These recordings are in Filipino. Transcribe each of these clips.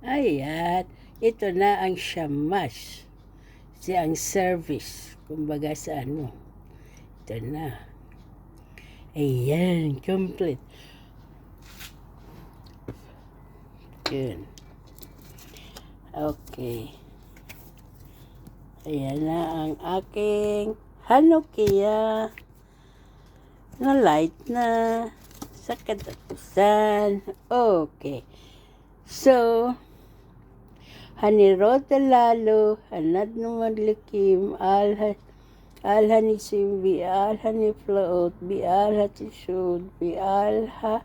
Ayan, ito na ang shamas. Ang service. Kumbaga sa ano. Ito na. Ayan, complete. Yun. Okay. Ayan na ang aking Hanukkah na light na sa katapusan. Okay. So, Hanirota lalo, hanad naman likim, alhanisim, bialhaniflaot, bialhatisud, bialha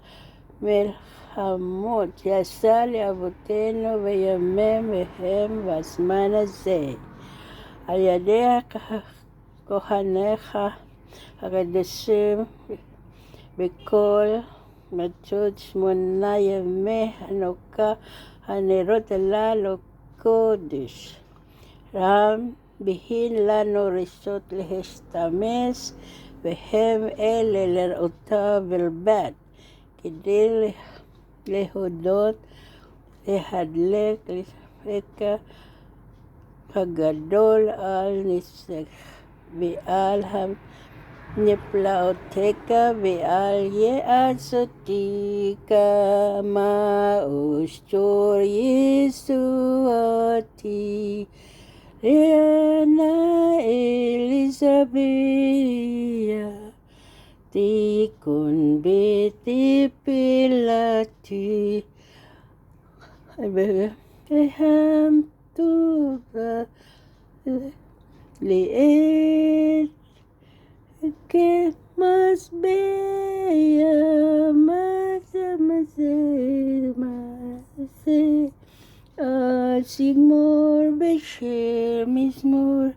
melhamot, yasali abuteno, vayamem, vehem, vasmanaze. Ayadeha kohaneha, hakadesim, bikol, matud, munayame, hanoka, Hanirota lalo, Kodesh. Ram bihin lano risot lehestames vehem ele lerota velbad. Kidil lehodot lehadlek leheka hagadol al nisek bial ham Neplaoteka veal ye asotika maustor Yesuati Rena Elisabia Tikun beti pilati Beham tu liet que más bella, más Sigmur Beshir Mismur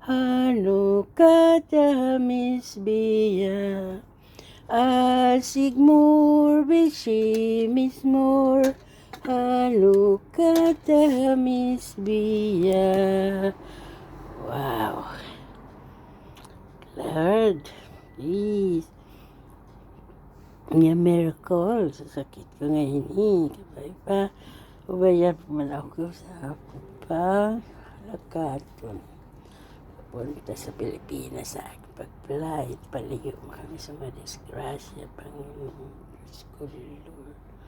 Hanukata Misbia Sigmur Beshir Mismur Hanukata Misbia. Wow. Lord, please. Nga miracle sa sakit ko ngayon kabay pa. Ubayan man ako sa pang-lakaton. Punta sa Pilipinas sa aking pag-flight. Paliyo kami sa mga disgrasya. Panginoon, Diyos ko, Lord.